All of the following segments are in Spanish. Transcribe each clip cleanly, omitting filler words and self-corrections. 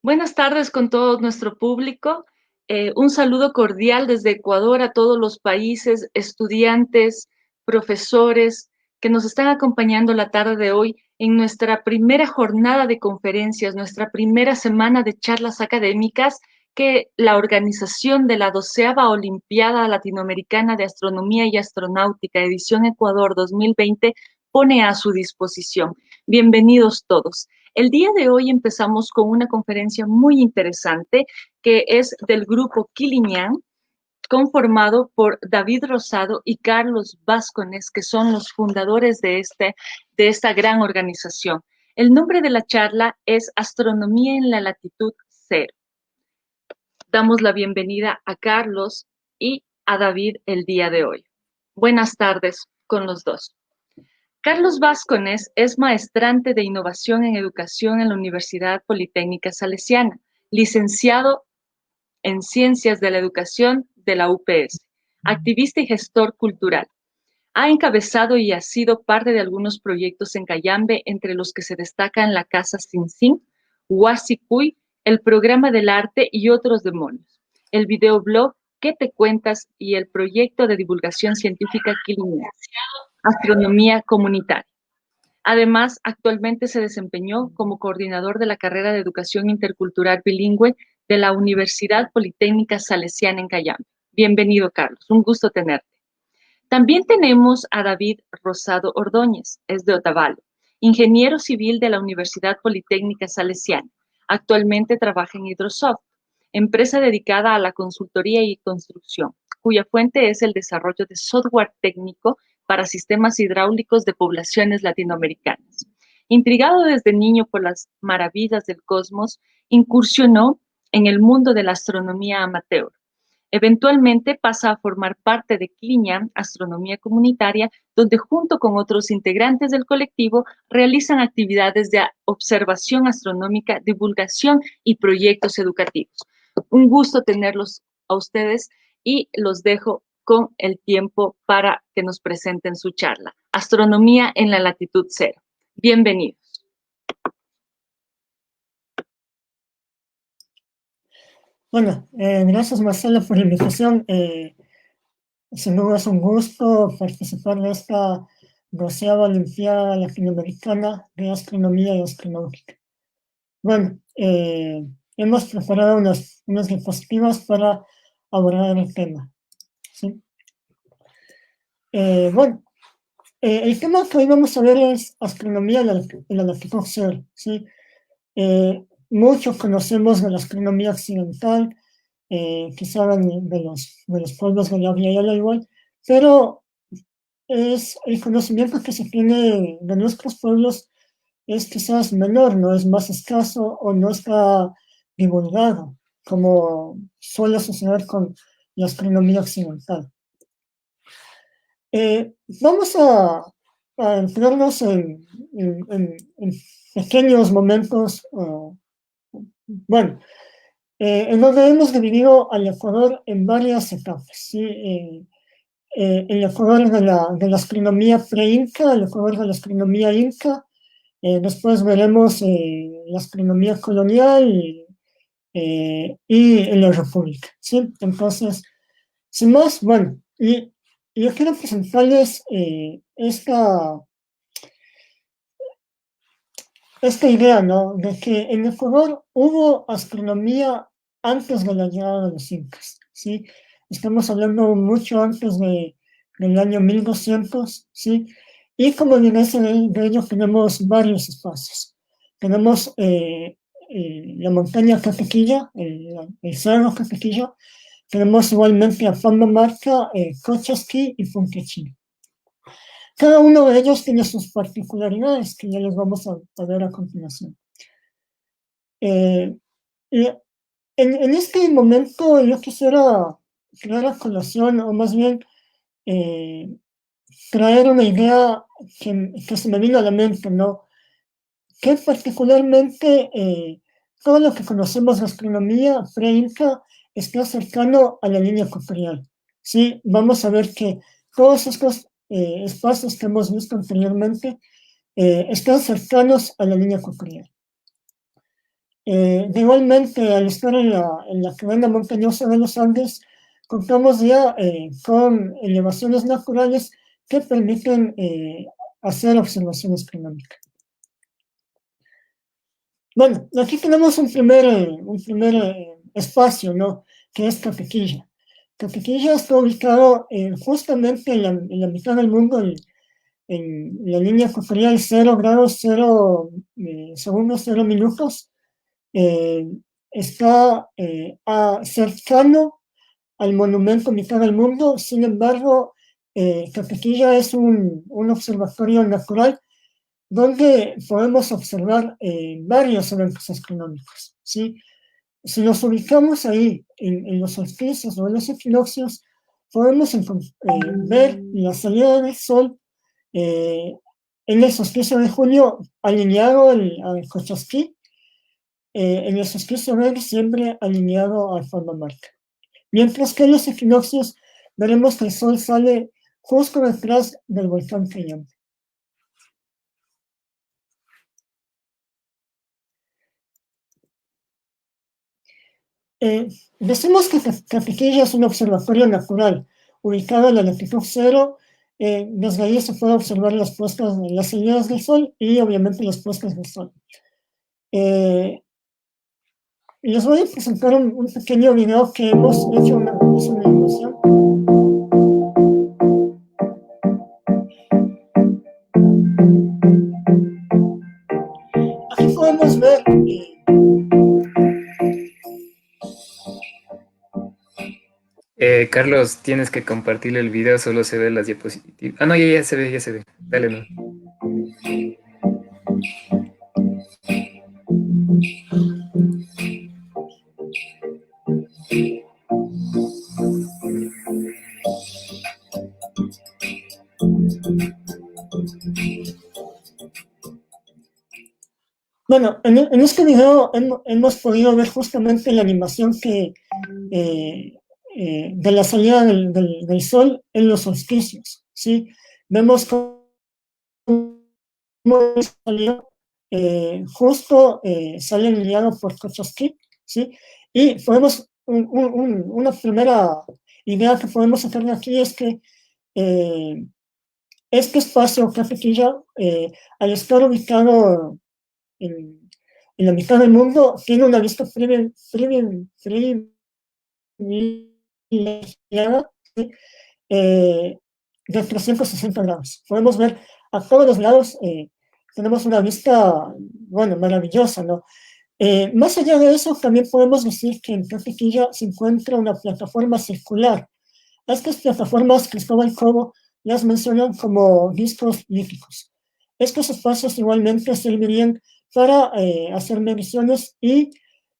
Buenas tardes con todo nuestro público. Un saludo cordial desde Ecuador a todos los países, estudiantes, profesores que nos están acompañando la tarde de hoy en nuestra primera jornada de conferencias, nuestra primera semana de charlas académicas que la organización de la 12ª Olimpiada Latinoamericana de Astronomía y Astronáutica, edición Ecuador 2020, pone a su disposición. Bienvenidos todos. El día de hoy empezamos con una conferencia muy interesante que es del grupo Kiliñán, conformado por David Rosado y Carlos Vázquez, que son los fundadores de esta gran organización. El nombre de la charla es Astronomía en la latitud cero. Damos la bienvenida a Carlos y a David el día de hoy. Buenas tardes con los dos. Carlos Vázquez es maestrante de Innovación en Educación en la Universidad Politécnica Salesiana, licenciado en Ciencias de la Educación de la UPS, activista y gestor cultural. Ha encabezado y ha sido parte de algunos proyectos en Cayambe, entre los que se destacan la Casa Sinsin, Huasicuy, el Programa del Arte y otros demonios, el videoblog ¿Qué te cuentas? Y el proyecto de divulgación científica Quiliña, Astronomía Comunitaria. Además, actualmente se desempeñó como coordinador de la carrera de Educación Intercultural Bilingüe de la Universidad Politécnica Salesiana en Cayambe. Bienvenido, Carlos. Un gusto tenerte. También tenemos a David Rosado Ordóñez, es de Otavalo, ingeniero civil de la Universidad Politécnica Salesiana. Actualmente trabaja en Hidrosoft, empresa dedicada a la consultoría y construcción, cuya fuente es el desarrollo de software técnico para sistemas hidráulicos de poblaciones latinoamericanas. Intrigado desde niño por las maravillas del cosmos, incursionó en el mundo de la astronomía amateur. Eventualmente pasa a formar parte de Kiliñán, Astronomía Comunitaria, donde junto con otros integrantes del colectivo realizan actividades de observación astronómica, divulgación y proyectos educativos. Un gusto tenerlos a ustedes y los dejo con el tiempo para que nos presenten su charla. Astronomía en la latitud cero. Bienvenidos. Bueno, gracias Marcela por la invitación. Sin duda es un gusto participar de esta 12ª Olimpiada Latinoamericana de Astronomía y Astronáutica. Bueno, hemos preparado unas diapositivas para abordar el tema. ¿Sí? Bueno, el tema que hoy vamos a ver es astronomía en la latitud cero. ¿Sí? Muchos conocemos de la astronomía occidental, que se hablan de los pueblos de la Vía Yala igual, pero es el conocimiento que se tiene de nuestros pueblos es quizás menor, no es más escaso o no está divulgado, como suele suceder con la astronomía occidental. Vamos a entrarnos en pequeños momentos, bueno, en donde hemos dividido al Ecuador en varias etapas. ¿Sí? El Ecuador de la astronomía pre-inca, el Ecuador de la astronomía inca, después veremos la astronomía colonial y en la República. ¿Sí? Entonces, sin más, bueno, y yo quiero presentarles esta idea, ¿no? De que en Ecuador hubo astronomía antes de la llegada de los incas, ¿sí? Estamos hablando mucho antes del año 1200, ¿sí? Y como evidencia de ello tenemos varios espacios. Tenemos la montaña Catequilla, el cerro Catequilla, tenemos igualmente a Pambamarca, Cochasquí y Punquechí. Cada uno de ellos tiene sus particularidades que ya les vamos a ver a continuación. En este momento yo quisiera traer a colación, o más bien traer una idea que se me vino a la mente, ¿no? Que particularmente todo lo que conocemos de astronomía pre-inca está cercano a la línea ecuatorial. ¿Sí? Vamos a ver que todos estos espacios que hemos visto anteriormente están cercanos a la línea ecuatorial. Igualmente, al estar en la cadena montañosa de los Andes, contamos ya con elevaciones naturales que permiten hacer observaciones cronómicas. Bueno, aquí tenemos un primer espacio, ¿no? Que es Capequilla. Capequilla está ubicado justamente en la mitad del mundo, en la línea ecuatorial 0 grados 0 segundos 0 minutos. eh, Está cercano al monumento mitad del mundo. Sin embargo, Capequilla es un observatorio natural donde podemos observar varios eventos astronómicos, ¿sí? Si nos ubicamos ahí en los solsticios o en los equinoccios, podemos ver la salida del Sol en el solsticio de julio alineado al Cochasquí, en el solsticio de diciembre alineado al Alfa Marca. Mientras que en los equinoccios veremos que el Sol sale justo detrás del volcán Cayambe. Decimos que Capequilla es un observatorio natural, ubicado en la latitud cero. Desde ahí se puede observar las salidas del Sol y obviamente las puestas del Sol. Les voy a presentar un pequeño video que hemos hecho una animación. Aquí podemos ver Carlos, tienes que compartirle el video, solo se ve las diapositivas. Ah, no, ya se ve, ya se ve. Dale, no. Bueno, en este video hemos podido ver justamente la animación de la salida del Sol en los solsticios, ¿sí? Vemos cómo salió justo sale alineado por Cochasquí, ¿sí? Y podemos, una primera idea que podemos sacar de aquí es que este espacio Capequilla, al estar ubicado en la mitad del mundo, tiene una vista privilegiada, ¿sí? De 360 grados. Podemos ver a todos los lados, tenemos una vista, bueno, maravillosa, ¿no? Más allá de eso, también podemos decir que en Capequilla se encuentra una plataforma circular. A estas plataformas Cristóbal Cobo las mencionan como discos líticos. Estos espacios igualmente servirían para hacer mediciones y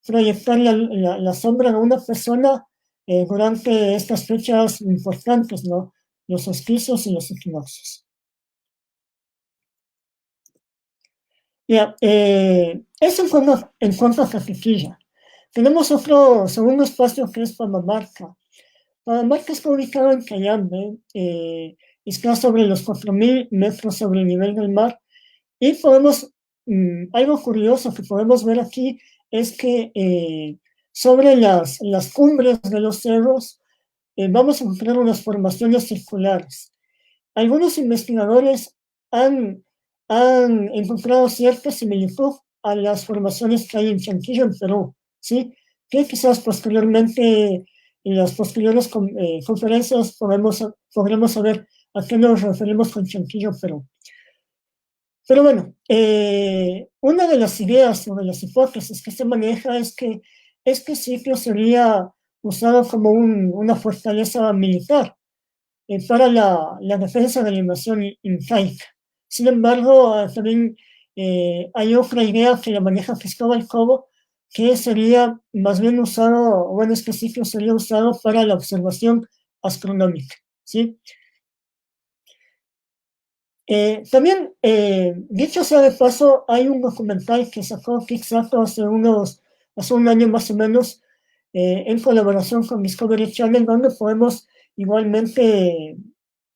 proyectar la sombra de una persona durante estas fechas importantes, ¿no? Los solsticios y los equinoccios. Ya, eso en cuanto a Capequilla. Tenemos otro segundo espacio que es Pamamarca. Pamamarca está ubicado en Cayambe, está sobre los 4.000 metros sobre el nivel del mar, y algo curioso que podemos ver aquí es que sobre las cumbres de los cerros vamos a encontrar unas formaciones circulares. Algunos investigadores han encontrado cierta similitud a las formaciones que hay en Chanquillo, en Perú, ¿sí? Que quizás posteriormente, en las posteriores conferencias, podremos saber a qué nos referimos con Chanquillo, Perú. Pero bueno, una de las ideas o de las hipótesis que se maneja es que este sitio sería usado como una fortaleza militar para la defensa de la invasión incaica. Sin embargo, también hay otra idea que la maneja Cristóbal Cobo, que sería más bien usado, bueno, este sitio sería usado para la observación astronómica, ¿sí? También, dicho sea de paso, hay un documental que sacó Kickstarter hace un año más o menos, en colaboración con Discovery Channel, donde podemos igualmente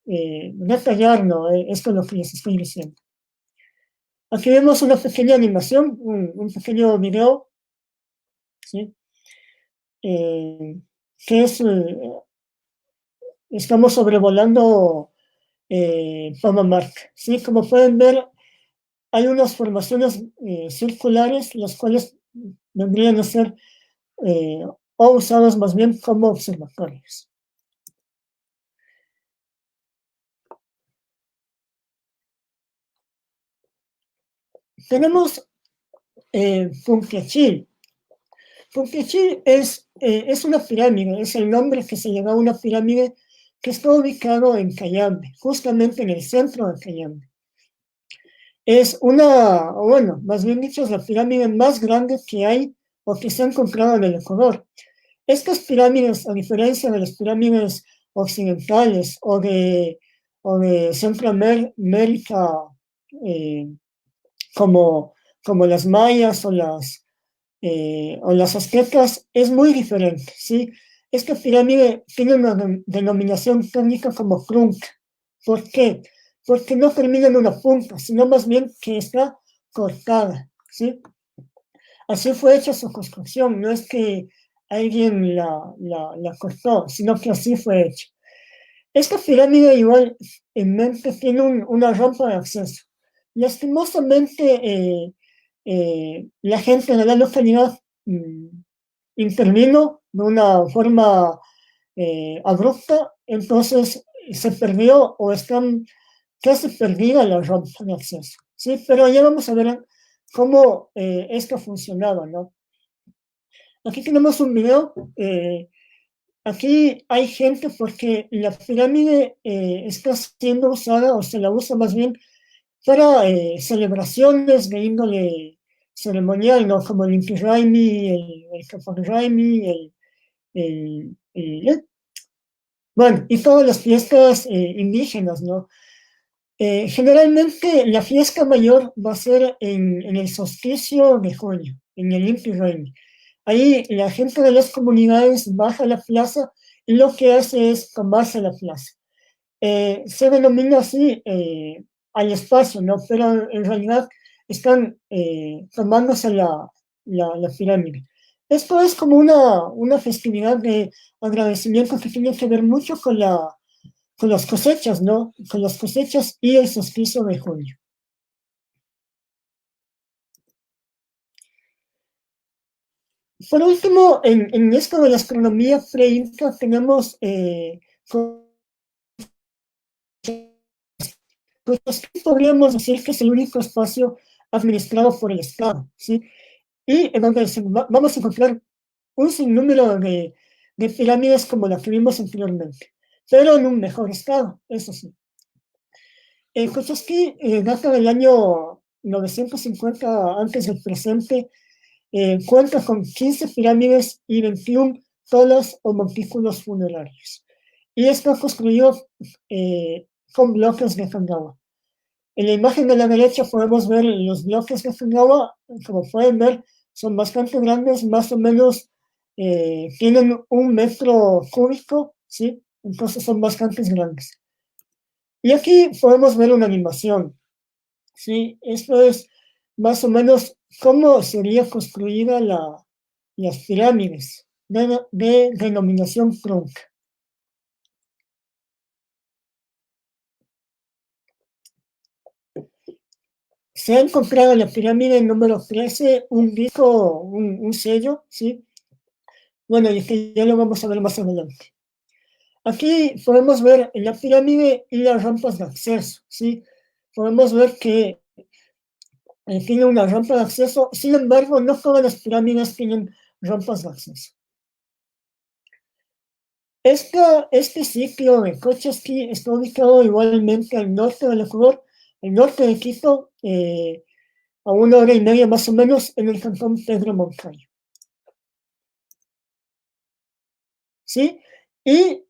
detallar, ¿no? Esto es lo que les estoy diciendo. Aquí vemos una pequeña animación, un pequeño video ¿sí? Que es, estamos sobrevolando Pamamarca, ¿sí? Como pueden ver, hay unas formaciones circulares, las cuales vendrían a ser o usadas más bien como observatorios. Tenemos Punquiachil. Punquiachil es una pirámide, es el nombre que se le da a una pirámide que está ubicado en Cayambe, justamente en el centro de Cayambe. Es una, o bueno, más bien dicho, es la pirámide más grande que hay o que se ha encontrado en el Ecuador. Estas pirámides, a diferencia de las pirámides occidentales o de Centroamérica, eh, como, como las mayas o las aztecas, es muy diferente, ¿sí? Esta pirámide tiene una denominación técnica como trunca. ¿Por qué? Porque no termina en una punta, sino más bien que está cortada, ¿sí? Así fue hecha su construcción, no es que alguien la cortó, sino que así fue hecha. Esta pirámide igualmente tiene una rampa de acceso. Lastimosamente, la gente de la localidad intervino de una forma abrupta, entonces se perdió o están casi perdida la rampa de acceso. ¿Sí? Pero ya vamos a ver cómo esto funcionaba, ¿no? Aquí tenemos un video. Aquí hay gente porque la pirámide está siendo usada o se la usa más bien para celebraciones de índole ceremonial, ¿no? Como el Inti Raymi, el Kapag Raymi, bueno, y todas las fiestas indígenas, ¿no? Generalmente la fiesta mayor va a ser en el solsticio de junio, en el Inti Raymi. Ahí la gente de las comunidades baja a la plaza y lo que hace es tomarse la plaza. Se denomina así al espacio, ¿no? Pero en realidad están tomándose la pirámide. Esto es como una festividad de agradecimiento que tiene que ver mucho con las cosechas, ¿no? Con las cosechas y el solsticio de junio. Por último, en esto de la astronomía pre-inca tenemos pues podríamos decir que es el único espacio administrado por el Estado, ¿sí? Y en donde vamos a encontrar un sinnúmero de pirámides como la que vimos anteriormente, pero en un mejor estado, eso sí. Cochasquí data del año 950 antes del presente, cuenta con 15 pirámides y 21 tolas o montículos funerarios. Y está construido con bloques de Fangawa. En la imagen de la derecha podemos ver los bloques de Fangawa, como pueden ver, son bastante grandes, más o menos tienen 1 metro cúbico, ¿sí? Entonces son bastante grandes. Y aquí podemos ver una animación, ¿sí? Esto es más o menos cómo sería construida las pirámides de denominación trunca. Se ha encontrado en la pirámide número 13 un disco, un sello, ¿sí? Bueno, y que ya lo vamos a ver más adelante. Aquí podemos ver la pirámide y las rampas de acceso, ¿sí? Podemos ver que tiene una rampa de acceso, sin embargo, no todas las pirámides tienen rampas de acceso. Este sitio de Cochasquí está ubicado igualmente al norte del Ecuador, al norte de Quito, a 1 hora y media más o menos en el cantón Pedro Moncayo. ¿Sí? Y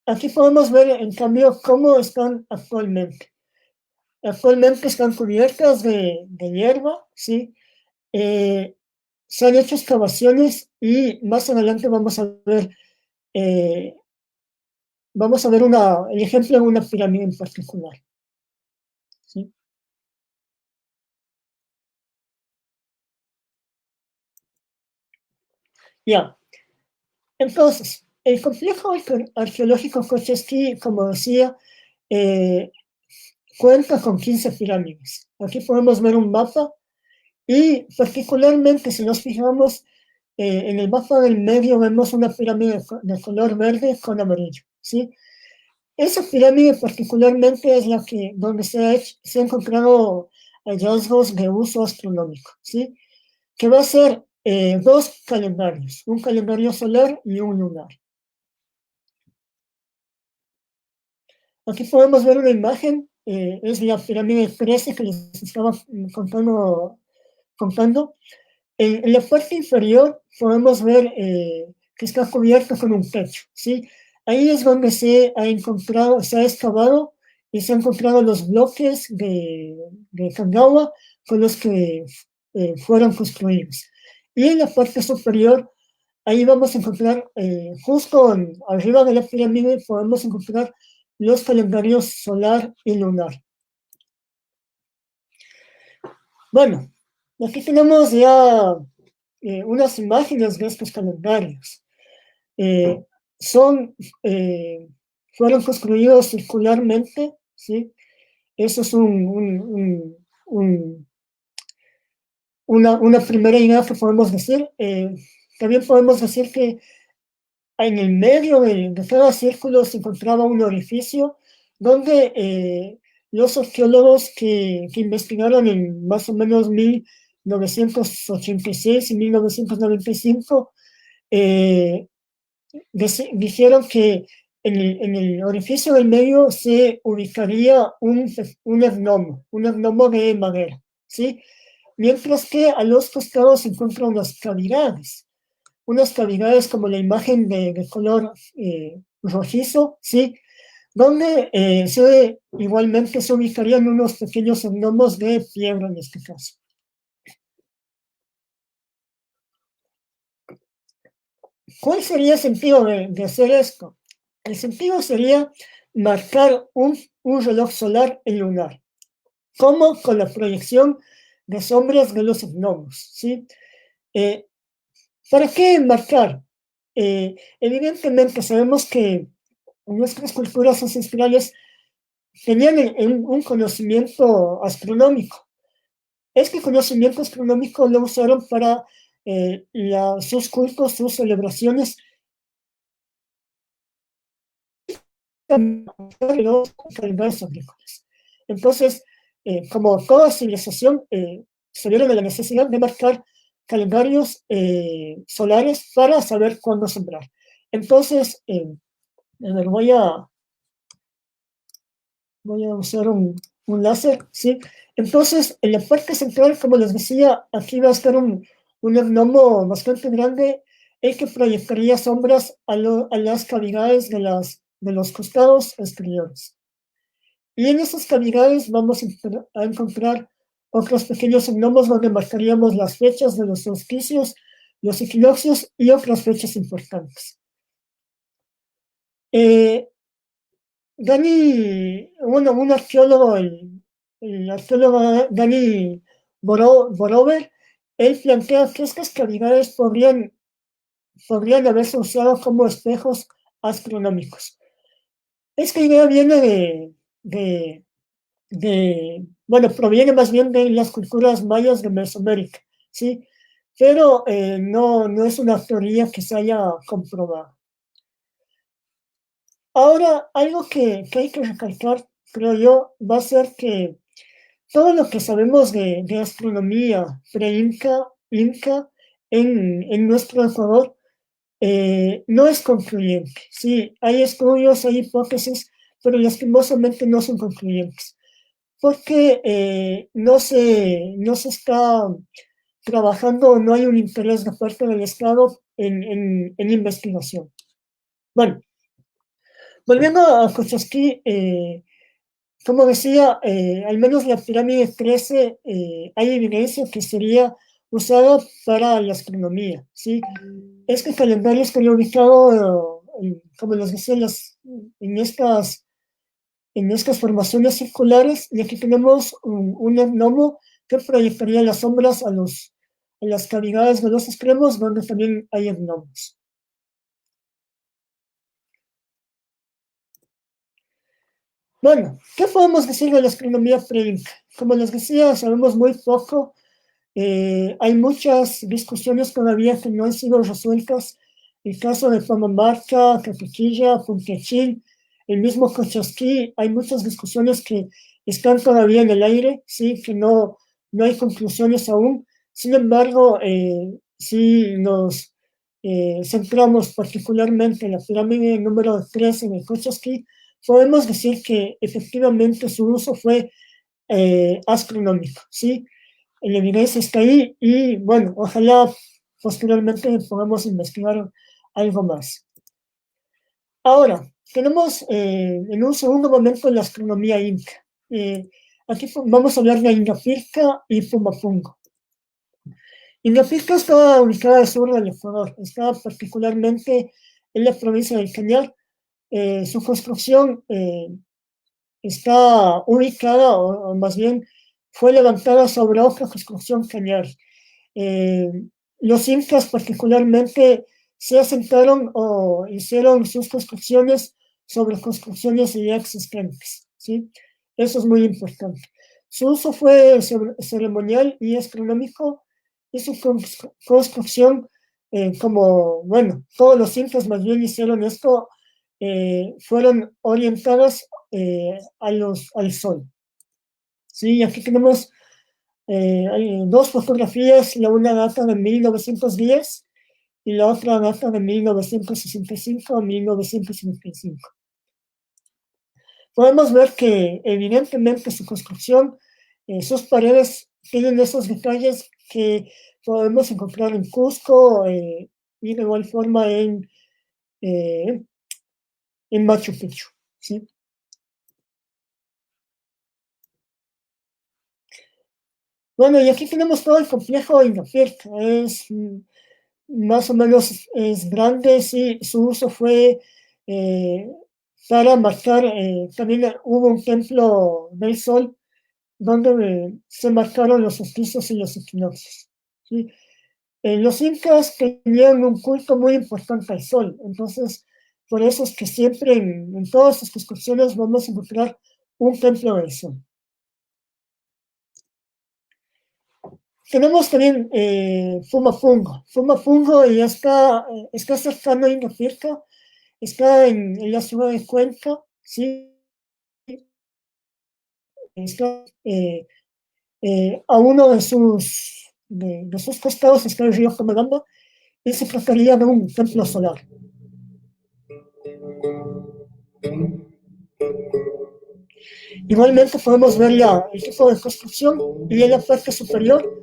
aquí podemos ver, en cambio, cómo están actualmente. Actualmente están cubiertas de hierba, ¿sí? Se han hecho excavaciones y más adelante eh, vamos a ver el ejemplo de una pirámide en particular. ¿Sí? Ya. Entonces, el complejo arqueológico Khrushchevsky, como decía, cuenta con 15 pirámides. Aquí podemos ver un mapa y particularmente si nos fijamos en el mapa del medio vemos una pirámide de color verde con amarillo, ¿sí? Esa pirámide particularmente es la que, donde se ha encontrado hallazgos de uso astronómico, ¿sí? Que va a ser dos calendarios, un calendario solar y un lunar. Aquí podemos ver una imagen, es la pirámide 13 que les estaba contando. En la parte inferior podemos ver que está cubierto con un techo, ¿sí? Ahí es donde se ha encontrado, se ha excavado y se han encontrado los bloques de Kagawa con los que fueron construidos. Y en la parte superior, ahí vamos a encontrar, justo arriba de la pirámide, podemos encontrar los calendarios solar y lunar. Bueno, aquí tenemos ya unas imágenes de estos calendarios. Fueron construidos circularmente, ¿sí? Eso es una primera idea que podemos decir. También podemos decir que en el medio de cada círculo se encontraba un orificio donde los arqueólogos que investigaron en más o menos 1986 y 1995 dijeron que en el orificio del medio se ubicaría un etnomo de madera, ¿sí? Mientras que a los costados se encuentran unas cavidades como la imagen de color rojizo, ¿sí? Donde igualmente se ubicarían unos pequeños gnomos de piedra en este caso. ¿Cuál sería el sentido de hacer esto? El sentido sería marcar un reloj solar y lunar, como con la proyección de sombras de los gnomos, ¿sí? ¿Para qué marcar? Evidentemente sabemos que nuestras culturas ancestrales tenían un conocimiento astronómico. Este conocimiento astronómico lo usaron para sus cultos, sus celebraciones. Los calendarios agrícolas. Entonces, como toda civilización, se vieron de la necesidad de marcar calendarios solares para saber cuándo sembrar. Entonces, voy a usar un láser, ¿sí? Entonces, en la parte central, como les decía, aquí va a estar un gnomo bastante grande, el que proyectaría sombras a las cavidades de los costados exteriores. Y en esas cavidades vamos a encontrar otros pequeños gnomos donde marcaríamos las fechas de los solsticios, los equinoccios y otras fechas importantes. Un arqueólogo, el arqueólogo Dani Borover, él plantea que estas cavidades podrían haberse usado como espejos astronómicos. Esta idea viene proviene más bien de las culturas mayas de Mesoamérica, ¿sí? Pero no es una teoría que se haya comprobado. Ahora, algo que hay que recalcar, creo yo, va a ser que todo lo que sabemos de astronomía pre-Inca, Inca, en nuestro Ecuador, no es concluyente. Sí, hay estudios, hay hipótesis, pero lastimosamente no son concluyentes, porque no se está trabajando, no hay un interés de parte del Estado en investigación. Bueno, volviendo a Khrushchevsky, como decía, al menos la pirámide 13 hay evidencia que sería usada para la astronomía, ¿sí? Este calendario estaría ubicado, como les decía, en estas formaciones circulares, y aquí tenemos un gnomo que proyectaría las sombras en las cavidades de los extremos, donde también hay gnomos. Bueno, ¿qué podemos decir de la astronomía pre-inca? Como les decía, sabemos muy poco. Hay muchas discusiones todavía que no han sido resueltas. El caso de Pamamarca, Capiquilla, Punquechil, el mismo Cochasquí, hay muchas discusiones que están todavía en el aire, ¿sí? Que no hay conclusiones aún. Sin embargo, si nos centramos particularmente en la pirámide número 3 en el Cochasquí, podemos decir que efectivamente su uso fue astronómico, ¿sí? La evidencia está ahí y bueno, ojalá posteriormente podamos investigar algo más. Ahora, tenemos en un segundo momento la astronomía inca. Aquí vamos a hablar de Ingapirca y Pumapungo. Ingapirca está ubicada al sur del Ecuador, está particularmente en la provincia del Cañar. Su construcción está ubicada, o más bien fue levantada sobre otra construcción cañar. Los incas particularmente se asentaron o hicieron sus construcciones sobre construcciones ya existentes, ¿sí? Eso es muy importante. Su uso fue ceremonial y astronómico y su construcción, como, bueno, todos los incas más bien hicieron esto, fueron orientadas al sol. Sí, aquí tenemos hay dos fotografías, la una data de 1910 y la otra data de 1965 a 1975. Podemos ver que evidentemente su construcción, sus paredes tienen esos detalles que podemos encontrar en Cusco y de igual forma en Machu Picchu, ¿sí? Bueno, y aquí tenemos todo el complejo de Ingapirca. Es más o menos es grande, sí, su uso fue para marcar, también hubo un templo del sol donde se marcaron los solsticios y los equinoccios. ¿Sí? Los incas tenían un culto muy importante al sol, entonces por eso es que siempre en todas sus construcciones vamos a encontrar un templo del sol. Tenemos también Fumapungo. Fumapungo ya está cercano a Ingapirca, está en la ciudad de Cuenca, ¿sí? Está a uno de sus costados está el río Comalamba y se trataría de un templo solar. Igualmente podemos ver el tipo de construcción y en la parte superior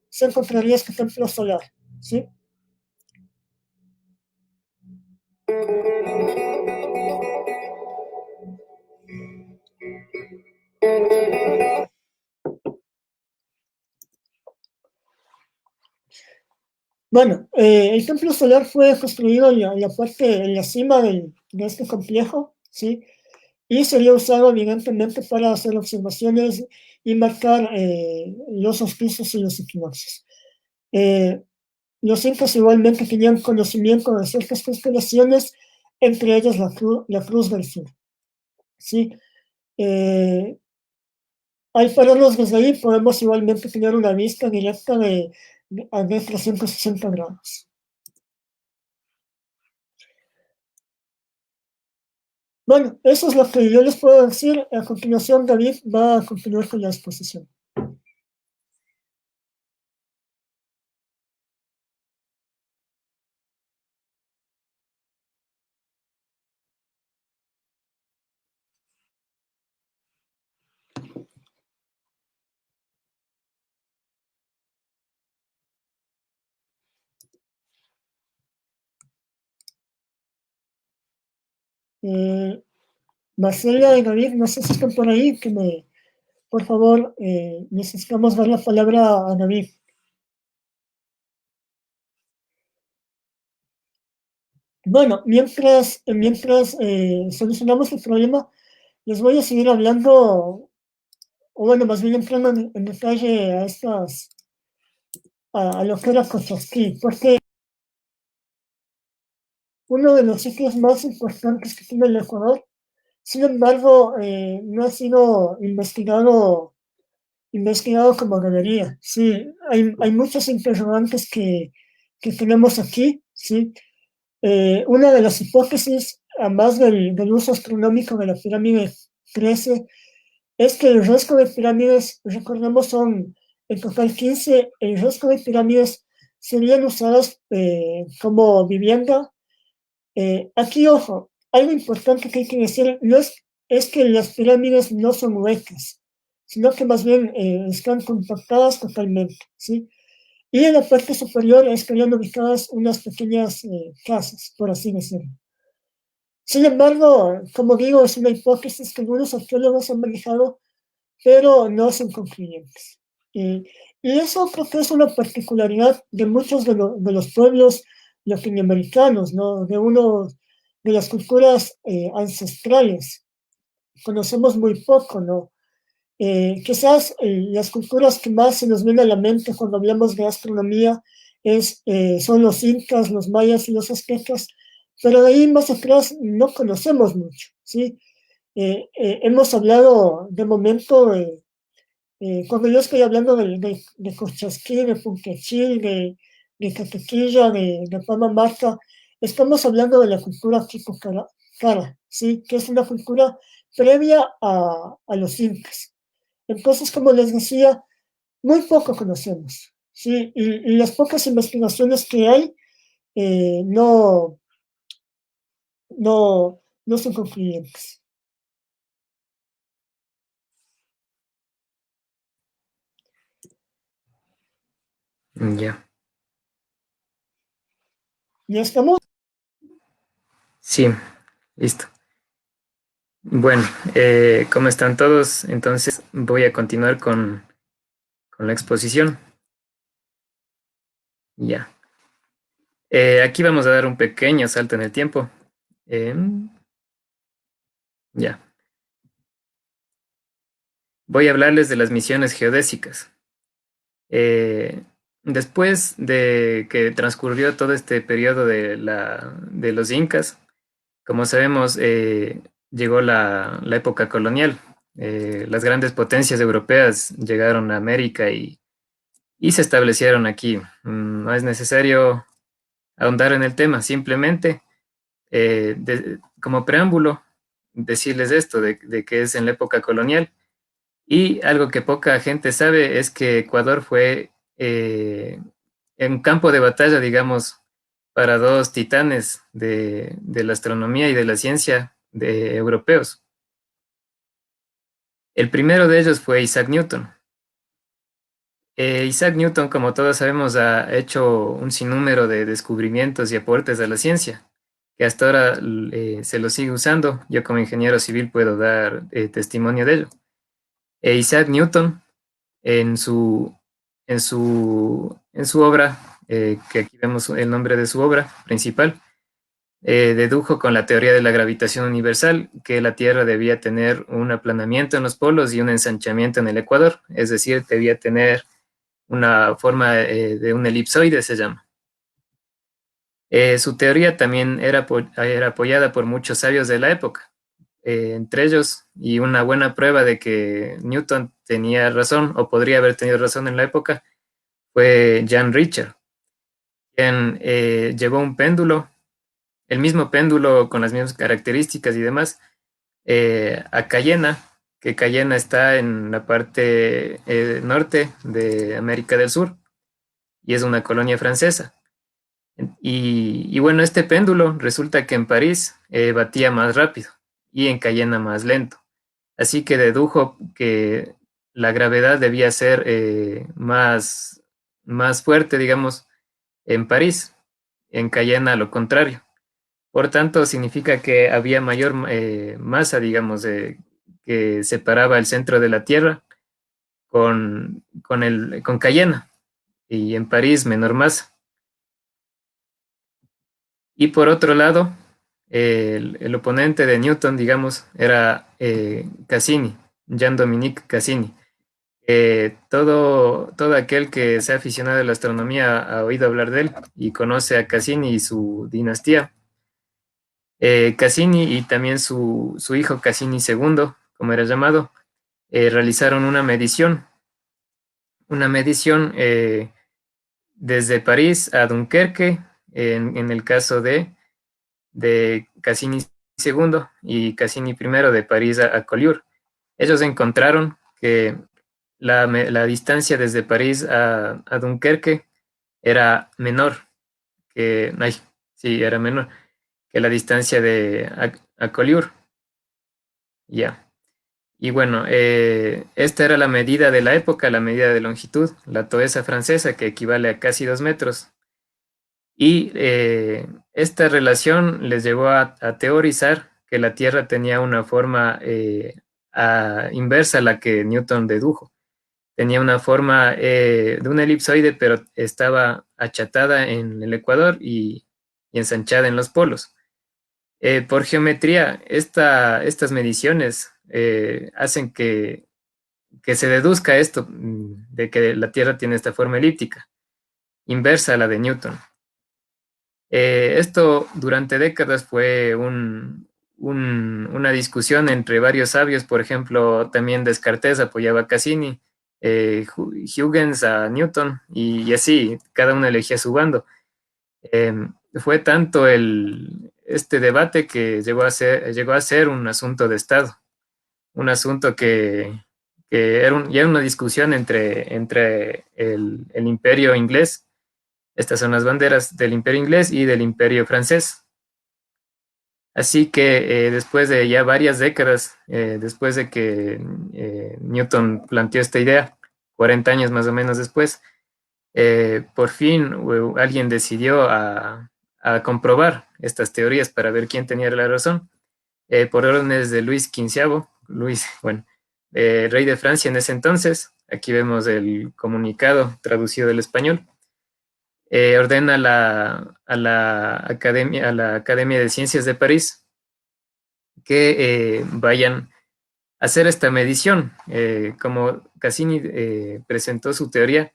se encontraría este templo solar, ¿sí? Bueno, el templo solar fue construido en la cima de este complejo, ¿sí? Y sería usado evidentemente para hacer observaciones y marcar los auspicios y los equinoccios. Los incas igualmente tenían conocimiento de ciertas constelaciones, entre ellas la Cruz del Sur, ¿sí? Al pararnos desde ahí podemos igualmente tener una vista directa de 360 grados. Bueno, eso es lo que yo les puedo decir. A continuación, David va a continuar con la exposición. Marcela y David, no sé si están por ahí, por favor, necesitamos dar la palabra a David. Bueno, mientras solucionamos el problema, les voy a seguir hablando, o bueno, más bien entrando en detalle a lo que era Cochasquí, porque uno de los sitios más importantes que tiene el Ecuador, sin embargo, no ha sido investigado como debería. Sí, hay muchos interrogantes que tenemos aquí, ¿sí? Una de las hipótesis, además del uso astronómico de la pirámide 13, es que el resto de pirámides, recordemos, son en total 15, el resto de pirámides serían usadas como vivienda. Aquí, ojo, algo importante que hay que decir no es que las pirámides no son huecas, sino que más bien están compactadas totalmente, ¿sí? Y en la parte superior estarían ubicadas unas pequeñas casas, por así decirlo. Sin embargo, como digo, es una hipótesis que algunos arqueólogos han manejado, pero no son concluyentes. Y eso creo que es una particularidad de muchos de los pueblos latinoamericanos, ¿no? De las culturas ancestrales. Conocemos muy poco, ¿no? Quizás las culturas que más se nos viene a la mente cuando hablamos de astronomía son los incas, los mayas y los aztecas, pero de ahí más atrás no conocemos mucho, ¿sí? Hemos hablado de momento, cuando yo estoy hablando de Cochasquí, de Punquechil, de Catequilla, de Pama Marca, estamos hablando de la cultura Cara, ¿sí? Que es una cultura previa a los incas. Entonces, como les decía, muy poco conocemos, ¿sí? Y las pocas investigaciones que hay eh, no, no son concluyentes. Ya. ¿Ya estamos? Sí, listo. Bueno, ¿cómo están todos? Entonces voy a continuar con la exposición. Ya. Aquí vamos a dar un pequeño salto en el tiempo. Ya. Voy a hablarles de las misiones geodésicas. Eh, Después de que transcurrió todo este periodo de los incas, como sabemos, llegó la época colonial. Las grandes potencias europeas llegaron a América y se establecieron aquí. No es necesario ahondar en el tema, simplemente como preámbulo, decirles esto, de que es en la época colonial. Y algo que poca gente sabe es que Ecuador fue un campo de batalla, digamos, para dos titanes de la astronomía y de la ciencia de europeos. El primero de ellos fue Isaac Newton. Isaac Newton, como todos sabemos, ha hecho un sinnúmero de descubrimientos y aportes a la ciencia, que hasta ahora se lo sigue usando. Yo como ingeniero civil puedo dar testimonio de ello. Isaac Newton, en su, en su obra, que aquí vemos el nombre de su obra principal, dedujo con la teoría de la gravitación universal que la Tierra debía tener un aplanamiento en los polos y un ensanchamiento en el ecuador, es decir, debía tener una forma de un elipsoide, se llama. Su teoría también era apoyada por muchos sabios de la época, entre ellos, y una buena prueba de que Newton tenía razón o podría haber tenido razón en la época, fue Jan Richter, quien llevó un péndulo, el mismo péndulo con las mismas características y demás, a Cayena, que Cayena está en la parte norte de América del Sur y es una colonia francesa. Y bueno, este péndulo resulta que en París batía más rápido y en Cayena más lento. Así que dedujo que la gravedad debía ser más fuerte, digamos, en París, en Cayena lo contrario. Por tanto, significa que había mayor masa, digamos, que separaba el centro de la Tierra con Cayena y en París menor masa. Y por otro lado, el oponente de Newton, digamos, era Cassini, Jean-Dominique Cassini, Todo aquel que sea aficionado a la astronomía ha oído hablar de él y conoce a Cassini y su dinastía. Cassini y también su hijo Cassini II, como era llamado, realizaron una medición desde París a Dunkerque, en el caso de Cassini II y Cassini I de París a Collioure. Ellos encontraron que la distancia desde París a Dunkerque era menor ay, sí, era menor que la distancia a Collioure. Ya. Y bueno, esta era la medida de la época, la medida de longitud, la toesa francesa, que equivale a casi 2 metros. Y esta relación les llevó a teorizar que la Tierra tenía una forma inversa a la que Newton dedujo. Tenía una forma de un elipsoide, pero estaba achatada en el ecuador y ensanchada en los polos. Por geometría, estas mediciones hacen que se deduzca esto, de que la Tierra tiene esta forma elíptica, inversa a la de Newton. Esto durante décadas fue una discusión entre varios sabios. Por ejemplo, también Descartes apoyaba a Cassini, Huygens a Newton, y así, cada uno elegía su bando. Fue tanto este debate que llegó a ser un asunto de Estado, un asunto que era ya una discusión entre el imperio inglés. Estas son las banderas del imperio inglés y del imperio francés. Así que después de ya varias décadas, después de que Newton planteó esta idea, 40 años más o menos después, por fin alguien decidió a comprobar estas teorías para ver quién tenía la razón. Por órdenes de Luis XV, bueno, rey de Francia en ese entonces. Aquí vemos el comunicado traducido del español. Ordena a la Academia de Ciencias de París que vayan a hacer esta medición. Como Cassini presentó su teoría,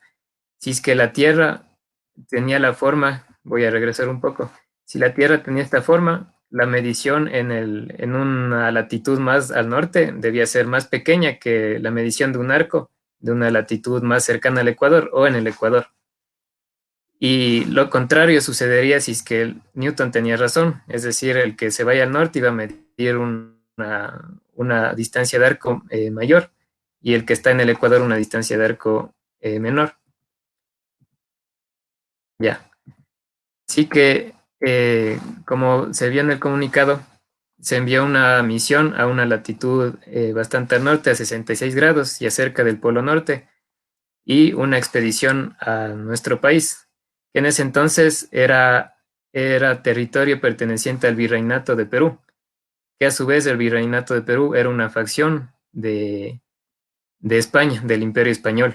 si es que la Tierra tenía la forma, voy a regresar un poco, si la Tierra tenía esta forma, la medición en una latitud más al norte debía ser más pequeña que la medición de un arco de una latitud más cercana al Ecuador o en el Ecuador. Y lo contrario sucedería si es que Newton tenía razón, es decir, el que se vaya al norte iba a medir una distancia de arco mayor y el que está en el Ecuador una distancia de arco menor. Ya. Así que, como se vio en el comunicado, se envió una misión a una latitud bastante al norte, a 66 grados, y cerca del Polo Norte, y una expedición a nuestro país, que en ese entonces era territorio perteneciente al Virreinato de Perú, que a su vez el Virreinato de Perú era una facción de España, del Imperio Español.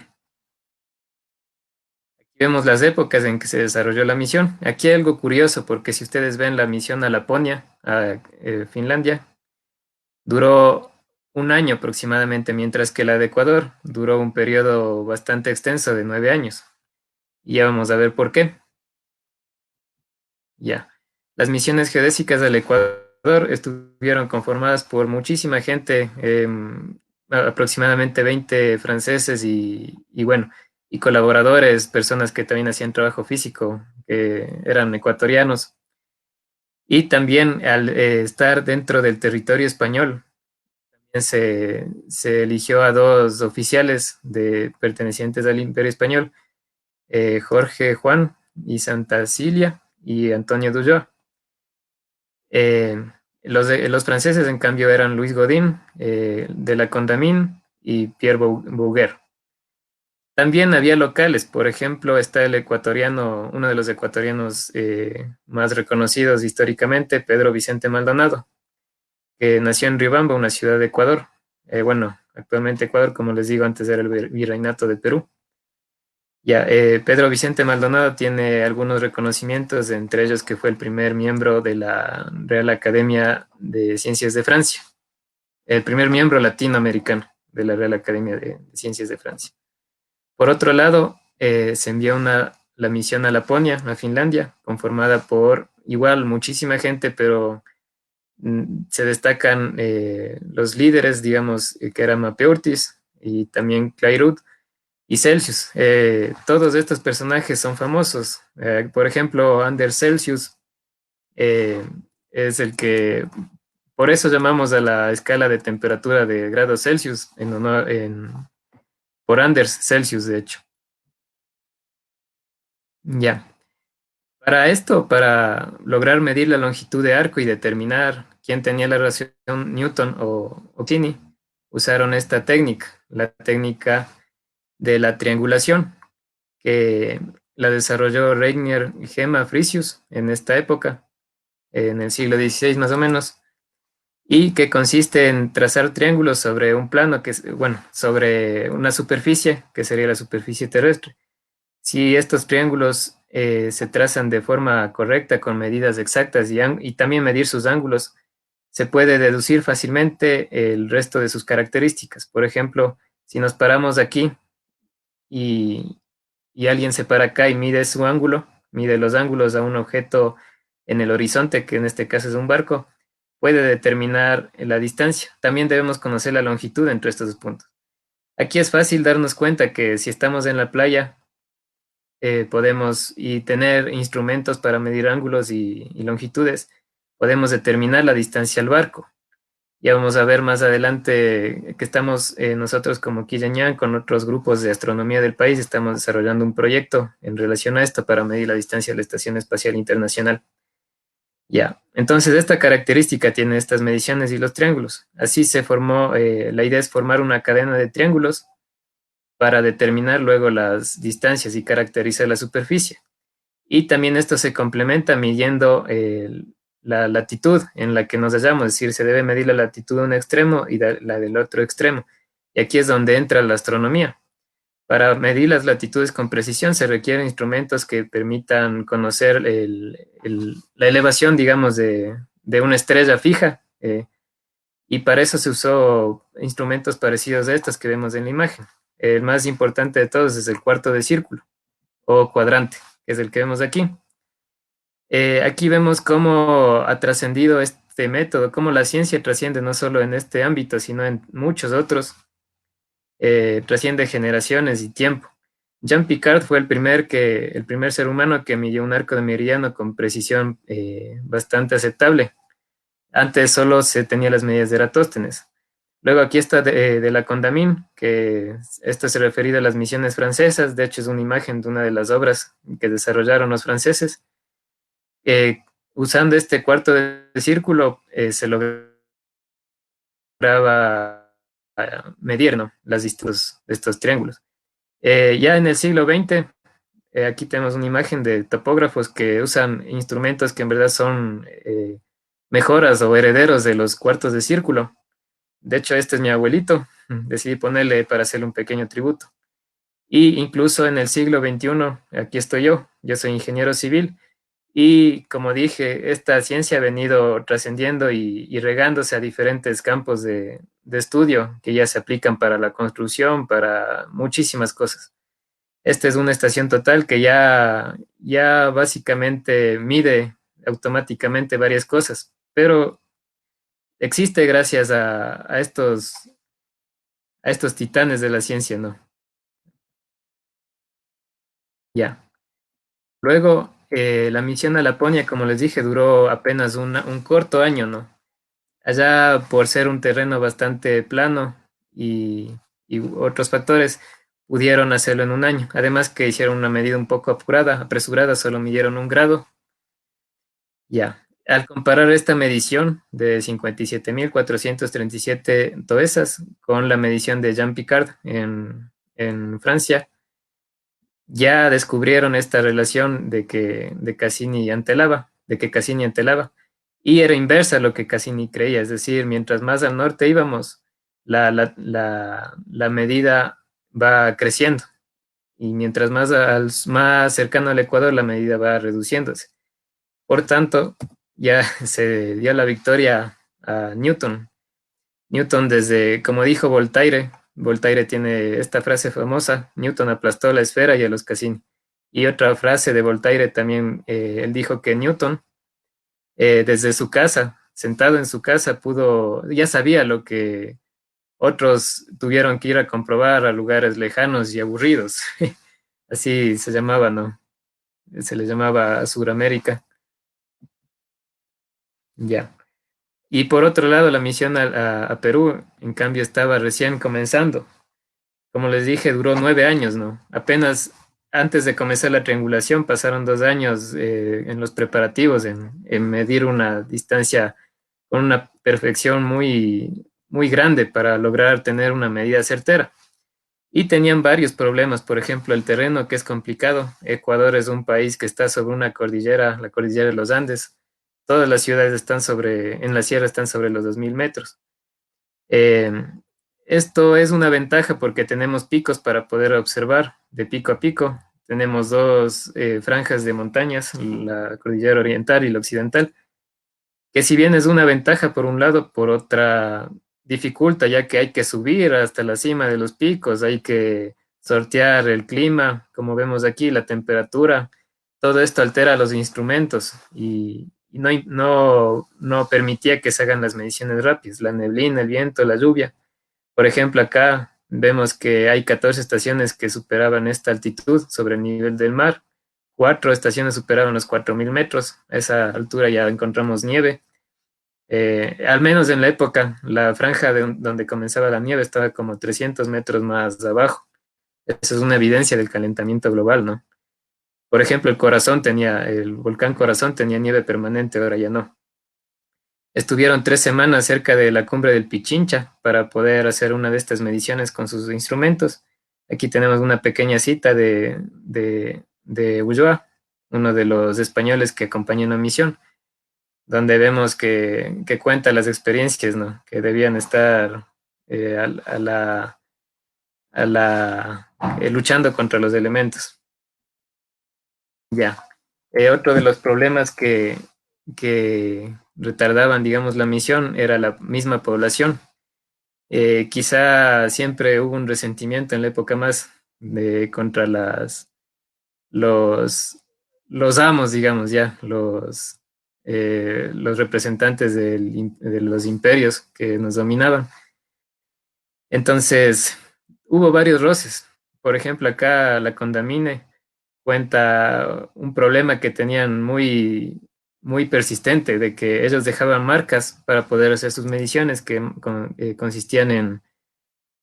Vemos las épocas en que se desarrolló la misión. Aquí hay algo curioso, porque si ustedes ven la misión a Laponia, a Finlandia, duró un año aproximadamente, mientras que la de Ecuador duró un periodo bastante extenso de 9 años. Y ya vamos a ver por qué. Ya. Las misiones geodésicas del Ecuador estuvieron conformadas por muchísima gente, aproximadamente 20 franceses y bueno, y colaboradores, personas que también hacían trabajo físico, que eran ecuatorianos. Y también al estar dentro del territorio español, se eligió a dos oficiales pertenecientes al Imperio Español, Jorge Juan y Santa Cilia y Antonio Dulloa. Los franceses, en cambio, eran Luis Godin, de la Condamine y Pierre Bouguer. También había locales, por ejemplo, está el ecuatoriano, uno de los ecuatorianos más reconocidos históricamente, Pedro Vicente Maldonado, que nació en Riobamba, una ciudad de Ecuador. Bueno, actualmente Ecuador, como les digo, antes era el Virreinato de Perú. Ya, Pedro Vicente Maldonado tiene algunos reconocimientos, entre ellos que fue el primer miembro de la Real Academia de Ciencias de Francia, el primer miembro latinoamericano de la Real Academia de Ciencias de Francia. Por otro lado, se envió la misión a Laponia, a Finlandia, conformada por igual muchísima gente, pero se destacan los líderes, digamos, que eran Mapeurtis y también Clairaut y Celsius. Todos estos personajes son famosos. Por ejemplo, Anders Celsius eh, es el que, por eso llamamos a la escala de temperatura de grados Celsius, por Anders Celsius, de hecho. Ya. Para esto, para lograr medir la longitud de arco y determinar quién tenía la relación Newton o Cassini, usaron esta técnica, la técnica de la triangulación, que la desarrolló Regnier y Gemma Frisius en esta época, en el siglo XVI más o menos, y que consiste en trazar triángulos sobre un plano, bueno, sobre una superficie, que sería la superficie terrestre. Si estos triángulos se trazan de forma correcta, con medidas exactas y también medir sus ángulos, se puede deducir fácilmente el resto de sus características. Por ejemplo, si nos paramos aquí y, y alguien se para acá y mide su ángulo, mide los ángulos a un objeto en el horizonte, que en este caso es un barco, puede determinar la distancia. También debemos conocer la longitud entre estos dos puntos. Aquí es fácil darnos cuenta que si estamos en la playa, podemos tener instrumentos para medir ángulos y longitudes, podemos determinar la distancia al barco. Ya vamos a ver más adelante que estamos nosotros como Quillañán con otros grupos de astronomía del país, estamos desarrollando un proyecto en relación a esto para medir la distancia a la Estación Espacial Internacional. Ya, entonces esta característica tiene estas mediciones y los triángulos. Así se formó, la idea es formar una cadena de triángulos para determinar luego las distancias y caracterizar la superficie. Y también esto se complementa midiendo la latitud en la que nos hallamos, es decir, se debe medir la latitud de un extremo y la del otro extremo. Y aquí es donde entra la astronomía. Para medir las latitudes con precisión se requieren instrumentos que permitan conocer la elevación, digamos, de una estrella fija. Y para eso se usó instrumentos parecidos a estos que vemos en la imagen. El más importante de todos es el cuarto de círculo o cuadrante, que es el que vemos aquí. Aquí vemos cómo ha trascendido este método, cómo la ciencia trasciende no solo en este ámbito, sino en muchos otros, trasciende generaciones y tiempo. Jean Picard fue el primer ser humano que midió un arco de meridiano con precisión bastante aceptable. Antes solo se tenía las medidas de Eratóstenes. Luego aquí está de la Condamine, que esto se refiere a las misiones francesas. De hecho, es una imagen de una de las obras que desarrollaron los franceses. Usando este cuarto de círculo, se lograba medir, ¿no?, las distancias de estos triángulos. Ya en el siglo XX, aquí tenemos una imagen de topógrafos que usan instrumentos que en verdad son mejoras o herederos de los cuartos de círculo. De hecho, este es mi abuelito. Decidí ponerle para hacerle un pequeño tributo. Y incluso en el siglo XXI, aquí estoy yo soy ingeniero civil. Y como dije, esta ciencia ha venido trascendiendo y regándose a diferentes campos de estudio que ya se aplican para la construcción, para muchísimas cosas. Esta es una estación total que ya básicamente mide automáticamente varias cosas, pero existe gracias a estos titanes de la ciencia, ¿no? Ya. Luego, la misión a Laponia, como les dije, duró apenas un corto año, ¿no? Allá, por ser un terreno bastante plano y otros factores, pudieron hacerlo en un año. Además que hicieron una medida un poco apresurada, solo midieron 1 grado. Ya. Al comparar esta medición de 57.437 toesas con la medición de Jean Picard en Francia, ya descubrieron esta relación de Cassini antelaba, de que Cassini antelaba, y era inversa a lo que Cassini creía, es decir, mientras más al norte íbamos, la medida va creciendo, y mientras más cercano al Ecuador, la medida va reduciéndose. Por tanto, ya se dio la victoria a Newton. Newton, desde, como dijo Voltaire, Voltaire tiene esta frase famosa: Newton aplastó la esfera y a los Cassini. Y otra frase de Voltaire también, él dijo que Newton, desde su casa, sentado en su casa, ya sabía lo que otros tuvieron que ir a comprobar a lugares lejanos y aburridos. Así se llamaba, ¿no? Se le llamaba a Sudamérica. Ya. Y por otro lado, la misión a Perú, en cambio, estaba recién comenzando. Como les dije, duró 9 años, ¿no? Apenas antes de comenzar la triangulación pasaron 2 años en los preparativos, en medir una distancia con una perfección muy, muy grande para lograr tener una medida certera. Y tenían varios problemas, por ejemplo, el terreno, que es complicado. Ecuador es un país que está sobre una cordillera, la cordillera de los Andes. Todas las ciudades en la sierra están sobre los 2000 metros. Eh, Esto es una ventaja porque tenemos picos para poder observar de pico a pico. Tenemos dos franjas de montañas, la cordillera oriental y la occidental, que si bien es una ventaja por un lado, por otra dificulta, ya que hay que subir hasta la cima de los picos, hay que sortear el clima, como vemos aquí, la temperatura, todo esto altera los instrumentos y no permitía que se hagan las mediciones rápidas, la neblina, el viento, la lluvia. Por ejemplo, acá vemos que hay 14 estaciones que superaban esta altitud sobre el nivel del mar. 4 estaciones superaban los 4000 metros. A esa altura ya encontramos nieve. Al menos en la época, la franja donde comenzaba la nieve estaba como 300 metros más abajo. Eso es una evidencia del calentamiento global, ¿no? Por ejemplo, el volcán Corazón tenía nieve permanente, ahora ya no. Estuvieron 3 semanas cerca de la cumbre del Pichincha para poder hacer una de estas mediciones con sus instrumentos. Aquí tenemos una pequeña cita de Ulloa, uno de los españoles que acompañó la misión, donde vemos que cuenta las experiencias, ¿no? Que debían estar luchando contra los elementos. Ya. Otro de los problemas que retardaban, digamos, la misión era la misma población. Quizá siempre hubo un resentimiento en la época más contra los, los amos, digamos, ya, los representantes de los imperios que nos dominaban. Entonces, hubo varios roces. Por ejemplo, acá la Condamine cuenta un problema que tenían muy, muy persistente, de que ellos dejaban marcas para poder hacer sus mediciones, que consistían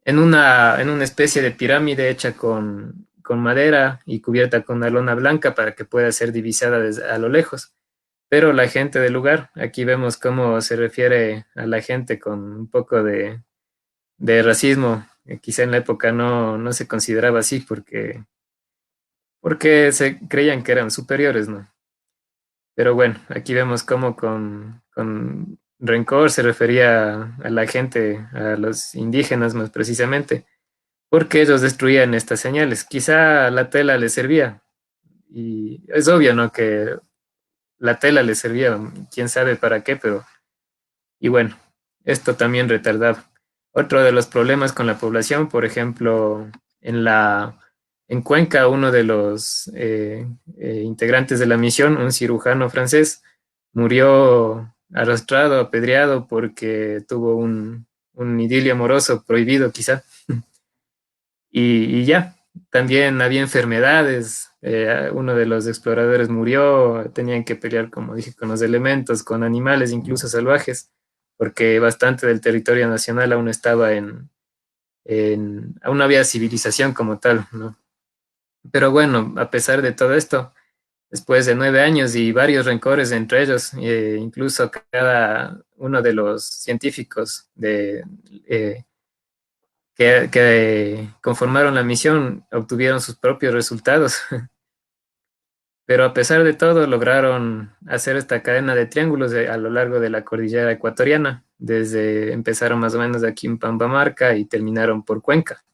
en una especie de pirámide hecha con madera y cubierta con una lona blanca para que pueda ser divisada a lo lejos. Pero la gente del lugar, aquí vemos cómo se refiere a la gente con un poco de racismo, quizá en la época no se consideraba así porque se creían que eran superiores, ¿no? Pero bueno, aquí vemos cómo con rencor se refería a la gente, a los indígenas más precisamente, porque ellos destruían estas señales. Quizá la tela les servía, y es obvio, ¿no? Que la tela les servía, quién sabe para qué, pero, y bueno, esto también retardaba. Otro de los problemas con la población, por ejemplo, en Cuenca, uno de los integrantes de la misión, un cirujano francés, murió arrastrado, apedreado, porque tuvo un idilio amoroso prohibido, quizá. Y ya, también había enfermedades. Uno de los exploradores murió, tenían que pelear, como dije, con los elementos, con animales, incluso salvajes, porque bastante del territorio nacional aún estaba aún no había civilización como tal, ¿no? Pero bueno, a pesar de todo esto, después de 9 años y varios rencores entre ellos, incluso cada uno de los científicos que conformaron la misión obtuvieron sus propios resultados. Pero a pesar de todo, lograron hacer esta cadena de triángulos a lo largo de la cordillera ecuatoriana. Empezaron más o menos aquí en Pambamarca y terminaron por Cuenca,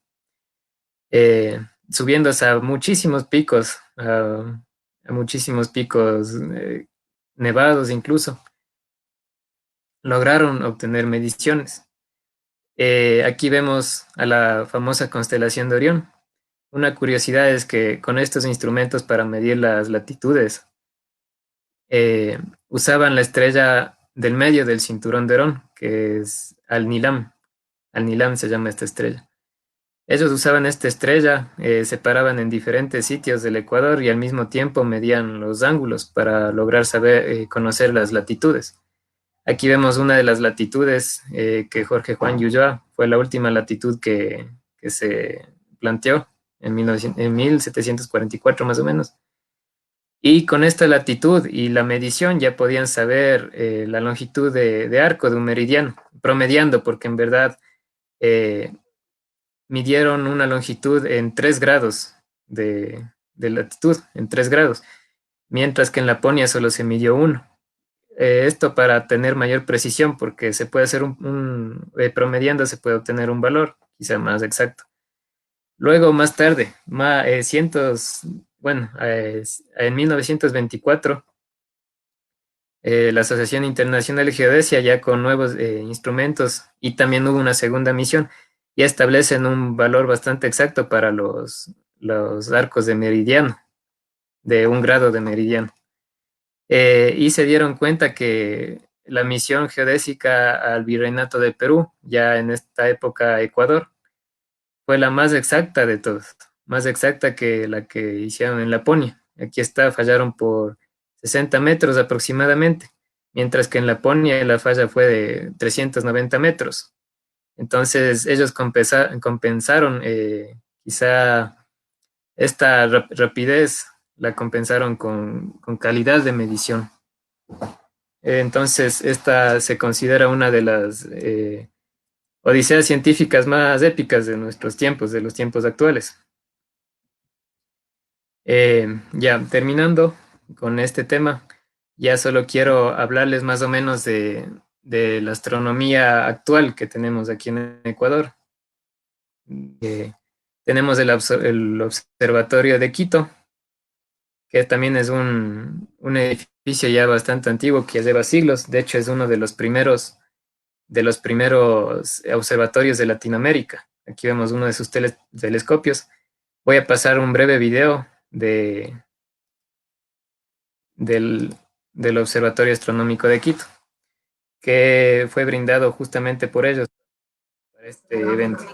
subiendo a muchísimos picos, a muchísimos picos nevados incluso. Lograron obtener mediciones. Aquí vemos a la famosa constelación de Orión. Una curiosidad es que con estos instrumentos para medir las latitudes, eh, usaban la estrella del medio del cinturón de Orión, que es Al-Nilam. Al-Nilam se llama esta estrella. Ellos usaban esta estrella, se paraban en diferentes sitios del Ecuador y al mismo tiempo medían los ángulos para lograr saber, conocer las latitudes. Aquí vemos una de las latitudes que Jorge Juan Ulloa fue la última latitud que se planteó en, 1900, en 1744 más o menos. Y con esta latitud y la medición ya podían saber la longitud de arco de un meridiano, promediando, porque en verdad eh, midieron una longitud en 3 grados de latitud, en 3 grados, mientras que en Laponia solo se midió uno. Esto para tener mayor precisión, porque se puede hacer promediando se puede obtener un valor quizá más exacto. Luego, más tarde, bueno, en 1924, la Asociación Internacional de Geodesia, ya con nuevos instrumentos, y también hubo una segunda misión, ya establecen un valor bastante exacto para los arcos de meridiano, de un grado de meridiano. Y se dieron cuenta que la misión geodésica al Virreinato de Perú, ya en esta época Ecuador, fue la más exacta de todas, más exacta que la que hicieron en Laponia. Aquí está, fallaron por 60 metros aproximadamente, mientras que en Laponia la falla fue de 390 metros. Entonces ellos compensaron quizá esta rapidez, la compensaron con calidad de medición. Entonces, esta se considera una de las odiseas científicas más épicas de nuestros tiempos, de los tiempos actuales. Ya terminando con este tema, ya solo quiero hablarles más o menos de la astronomía actual que tenemos aquí en Ecuador. Tenemos el Observatorio de Quito, que también es un edificio ya bastante antiguo que lleva siglos. De hecho, es uno de los primeros observatorios de Latinoamérica. Aquí vemos uno de sus telescopios. Voy a pasar un breve video del, del Observatorio Astronómico de Quito, que fue brindado justamente por ellos para este evento.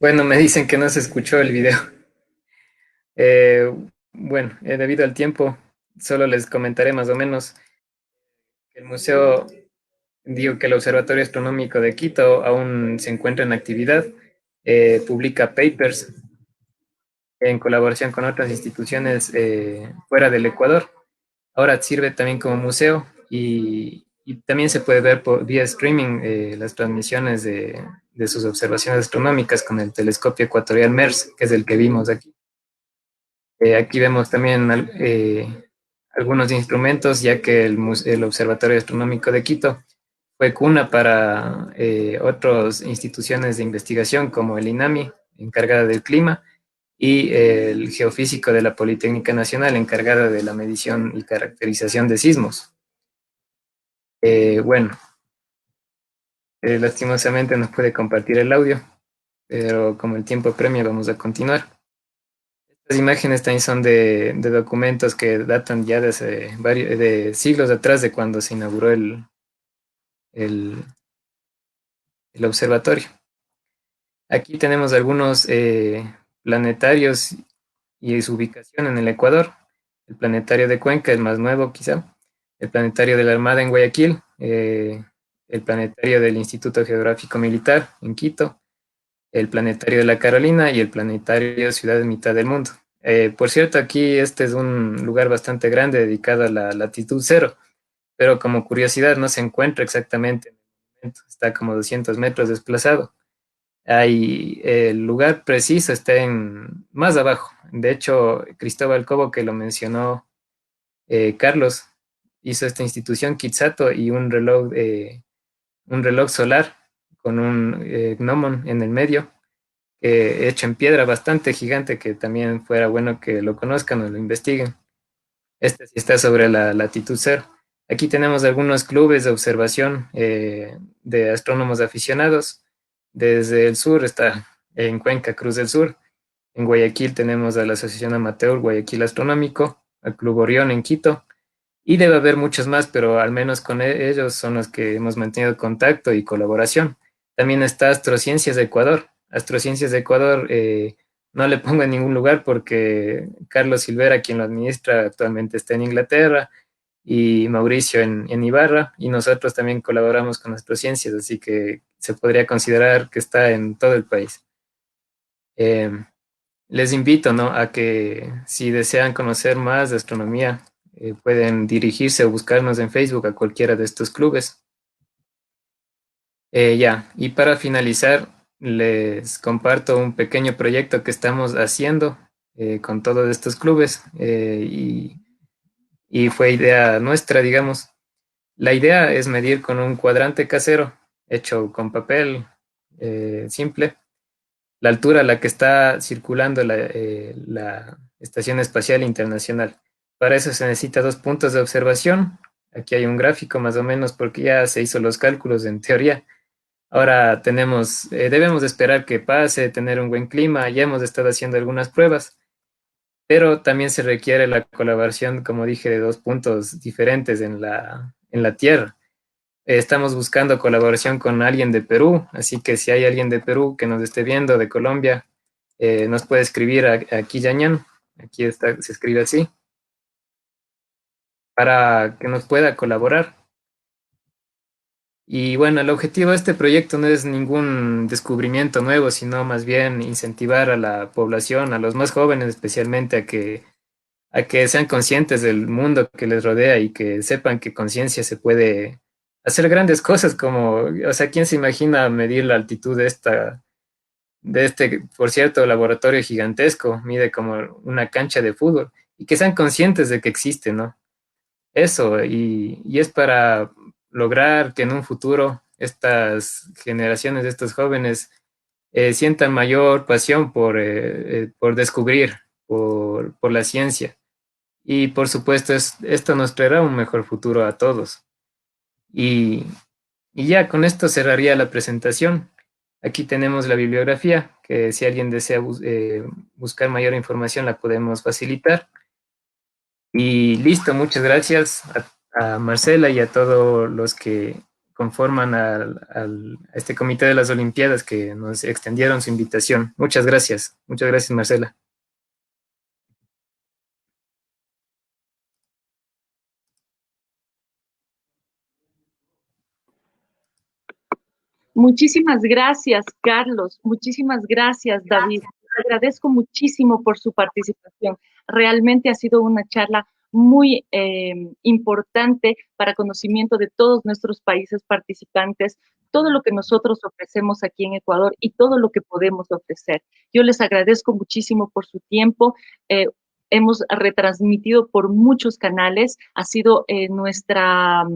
Bueno, me dicen que no se escuchó el video. Eh, bueno, debido al tiempo, solo les comentaré más o menos que el museo, digo que el Observatorio Astronómico de Quito aún se encuentra en actividad. publica papers en colaboración con otras instituciones fuera del Ecuador. Ahora sirve también como museo y también se puede ver vía streaming las transmisiones de sus observaciones astronómicas con el telescopio ecuatorial MERS, que es el que vimos aquí. Aquí vemos también algunos instrumentos, ya que el Observatorio Astronómico de Quito fue cuna para otras instituciones de investigación como el INAMI, encargada del clima, y el geofísico de la Politécnica Nacional, encargada de la medición y caracterización de sismos. Bueno, lastimosamente no puede compartir el audio, pero como el tiempo premia, vamos a continuar. Estas imágenes también son de documentos que datan ya de siglos atrás de cuando se inauguró el, el observatorio. Aquí tenemos algunos planetarios y su ubicación en el Ecuador. El planetario de Cuenca, el más nuevo quizá. El planetario de la Armada en Guayaquil. El planetario del Instituto Geográfico Militar en Quito. El planetario de la Carolina y el planetario Ciudad de Mitad del Mundo. Por cierto, aquí este es un lugar bastante grande dedicado a la latitud cero, pero como curiosidad no se encuentra exactamente en el momento, está como 200 metros desplazado. Ahí, el lugar preciso está en más abajo. De hecho, Cristóbal Cobo, que lo mencionó Carlos, hizo esta institución Kitsato y un reloj solar con un gnomon en el medio, hecho en piedra bastante gigante, que también fuera bueno que lo conozcan o lo investiguen. Este sí está sobre la latitud cero. Aquí tenemos algunos clubes de observación de astrónomos aficionados. Desde el sur está en Cuenca, Cruz del Sur. En Guayaquil tenemos a la Asociación Amateur Guayaquil Astronómico, al Club Orión en Quito. Y debe haber muchos más, pero al menos con ellos son los que hemos mantenido contacto y colaboración. También está Astrociencias de Ecuador. Astrociencias de Ecuador no le pongo en ningún lugar porque Carlos Silvera, quien lo administra, actualmente está en Inglaterra y Mauricio en Ibarra, y nosotros también colaboramos con Astrociencias, así que se podría considerar que está en todo el país. Eh, Les invito, ¿no?, a que si desean conocer más de astronomía, pueden dirigirse o buscarnos en Facebook a cualquiera de estos clubes. Ya, y para finalizar, les comparto un pequeño proyecto que estamos haciendo con todos estos clubes y fue idea nuestra, digamos. La idea es medir con un cuadrante casero hecho con papel simple la altura a la que está circulando la Estación Espacial Internacional. Para eso se necesita dos puntos de observación. Aquí hay un gráfico más o menos porque ya se hizo los cálculos en teoría. Ahora debemos esperar que pase, tener un buen clima. Ya hemos estado haciendo algunas pruebas, pero también se requiere la colaboración, como dije, de dos puntos diferentes en la Tierra. Estamos buscando colaboración con alguien de Perú, así que si hay alguien de Perú que nos esté viendo, de Colombia, nos puede escribir aquí Yañan, aquí está, se escribe así, para que nos pueda colaborar. Y bueno, el objetivo de este proyecto no es ningún descubrimiento nuevo, sino más bien incentivar a la población, a los más jóvenes especialmente, a que sean conscientes del mundo que les rodea y que sepan que conciencia se puede hacer grandes cosas como, o sea, ¿quién se imagina medir la altitud de este, por cierto, laboratorio gigantesco? Mide como una cancha de fútbol y que sean conscientes de que existe, ¿no? Eso, y es para lograr que en un futuro estas generaciones de estos jóvenes sientan mayor pasión por descubrir, por la ciencia. Y por supuesto, esto nos traerá un mejor futuro a todos. Y, y ya con esto cerraría la presentación. Aquí tenemos la bibliografía, que si alguien desea buscar mayor información la podemos facilitar. Y listo, muchas gracias a Marcela y a todos los que conforman a este comité de las Olimpiadas que nos extendieron su invitación. Muchas gracias Marcela. Muchísimas gracias, Carlos. Muchísimas gracias, David. Agradezco muchísimo por su participación. Realmente ha sido una charla muy importante para conocimiento de todos nuestros países participantes, todo lo que nosotros ofrecemos aquí en Ecuador y todo lo que podemos ofrecer. Yo les agradezco muchísimo por su tiempo. Hemos retransmitido por muchos canales. Ha sido nuestra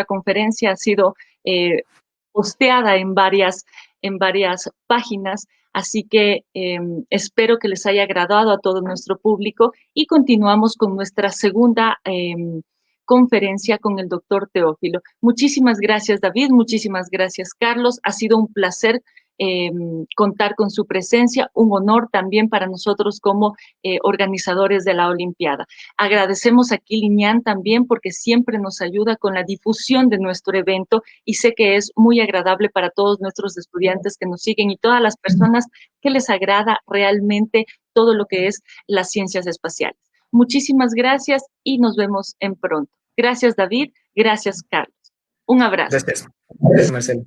conferencia, ha sido posteada en varias páginas, así que espero que les haya agradado a todo nuestro público y continuamos con nuestra segunda conferencia con el doctor Teófilo. Muchísimas gracias, David, muchísimas gracias, Carlos. Ha sido un placer contar con su presencia, un honor también para nosotros como organizadores de la Olimpiada. Agradecemos a Kiliñán también porque siempre nos ayuda con la difusión de nuestro evento y sé que es muy agradable para todos nuestros estudiantes que nos siguen y todas las personas que les agrada realmente todo lo que es las ciencias espaciales. Muchísimas gracias y nos vemos en pronto. Gracias, David. Gracias, Carlos. Un abrazo. Gracias. Gracias, Marcelo.